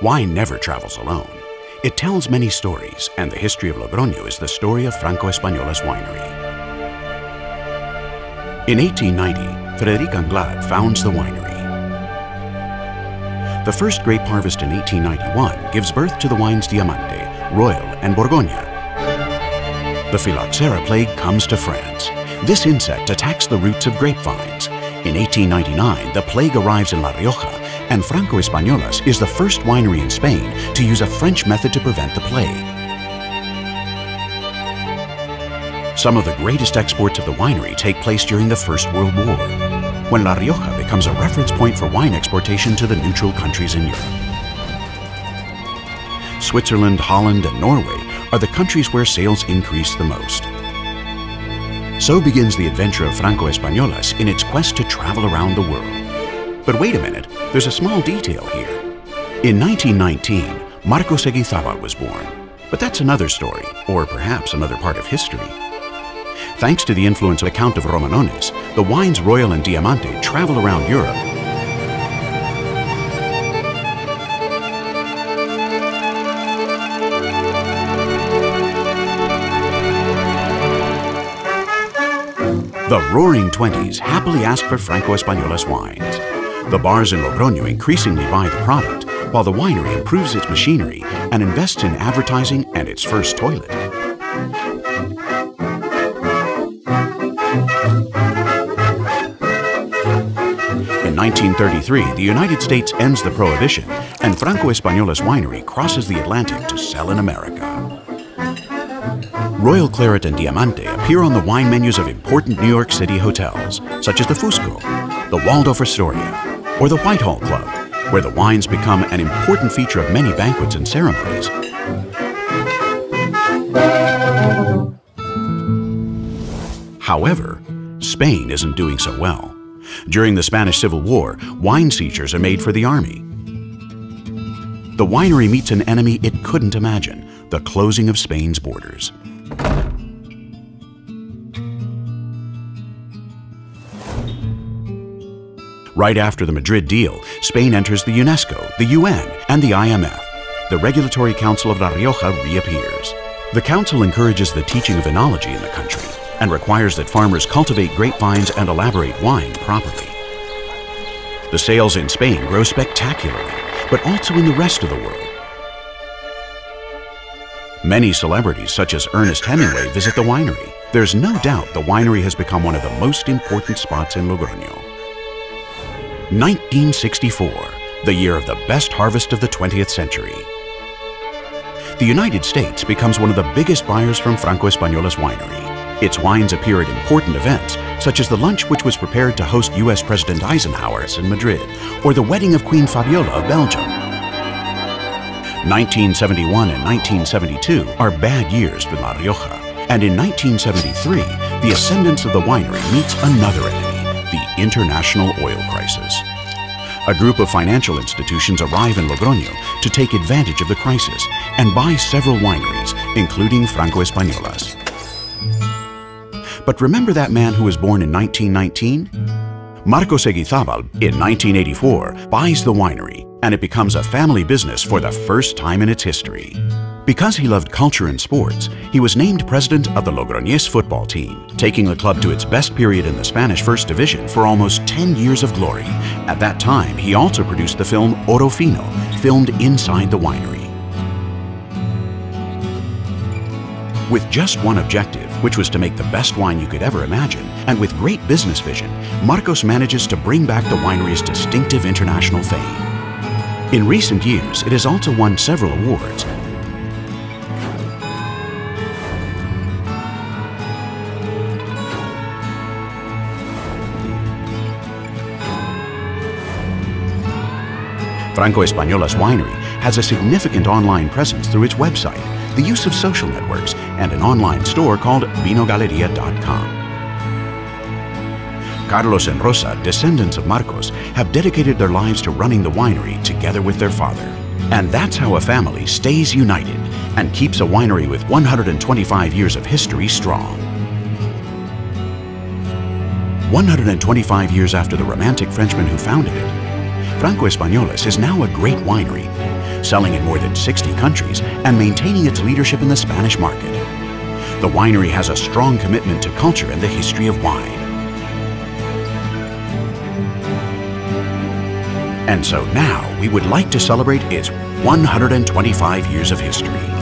Wine never travels alone. It tells many stories, and the history of Logroño is the story of Franco-Españolas winery. In 1890, Frederic Anglade founds the winery. The first grape harvest in 1891 gives birth to the wines Diamante, Royal, and Borgoña. The phylloxera plague comes to France. This insect attacks the roots of grapevines. In 1899, the plague arrives in La Rioja, and Franco-Españolas is the first winery in Spain to use a French method to prevent the plague. Some of the greatest exports of the winery take place during the First World War, when La Rioja becomes a reference point for wine exportation to the neutral countries in Europe. Switzerland, Holland, and Norway are the countries where sales increase the most. So begins the adventure of Franco-Españolas in its quest to travel around the world. But wait a minute, there's a small detail here. In 1919, Marcos Seguizabal was born. But that's another story, or perhaps another part of history. Thanks to the influence of the Count of Romanones, the wines Royal and Diamante travel around Europe. The Roaring Twenties happily ask for Franco-Españolas wines. The bars in Logroño increasingly buy the product, while the winery improves its machinery and invests in advertising and its first toilet. In 1933, the United States ends the prohibition, and Franco-Españolas winery crosses the Atlantic to sell in America. Royal Claret and Diamante appear on the wine menus of important New York City hotels, such as the Fusco, the Waldorf Astoria, or the Whitehall Club, where the wines become an important feature of many banquets and ceremonies. However, Spain isn't doing so well. During the Spanish Civil War, wine seizures are made for the army. The winery meets an enemy it couldn't imagine, the closing of Spain's borders. Right after the Madrid deal, Spain enters the UNESCO, the UN, and the IMF. The Regulatory Council of La Rioja reappears. The council encourages the teaching of enology in the country and requires that farmers cultivate grapevines and elaborate wine properly. The sales in Spain grow spectacularly, but also in the rest of the world. Many celebrities such as Ernest Hemingway visit the winery. There's no doubt the winery has become one of the most important spots in Logroño. 1964, the year of the best harvest of the 20th century. The United States becomes one of the biggest buyers from Franco-Españolas winery. Its wines appear at important events, such as the lunch which was prepared to host U.S. President Eisenhower in Madrid, or the wedding of Queen Fabiola of Belgium. 1971 and 1972 are bad years for La Rioja, and in 1973, the ascendance of the winery meets another enemy, the international oil crisis. A group of financial institutions arrive in Logroño to take advantage of the crisis and buy several wineries, including Franco-Españolas. But remember that man who was born in 1919? Marcos Seguizabal, in 1984, buys the winery, and it becomes a family business for the first time in its history. Because he loved culture and sports, he was named president of the Logroñés football team, taking the club to its best period in the Spanish First Division for almost 10 years of glory. At that time, he also produced the film Oro Fino, filmed inside the winery. With just one objective, which was to make the best wine you could ever imagine, and with great business vision, Marcos manages to bring back the winery's distinctive international fame. In recent years, it has also won several awards. Franco-Españolas Winery has a significant online presence through its website, the use of social networks, and an online store called vinogaleria.com. Carlos and Rosa, descendants of Marcos, have dedicated their lives to running the winery together with their father. And that's how a family stays united and keeps a winery with 125 years of history strong. 125 years after the Romantic Frenchman who founded it, Franco-Españolas is now a great winery, selling in more than 60 countries and maintaining its leadership in the Spanish market. The winery has a strong commitment to culture and the history of wine. And so now we would like to celebrate its 125 years of history.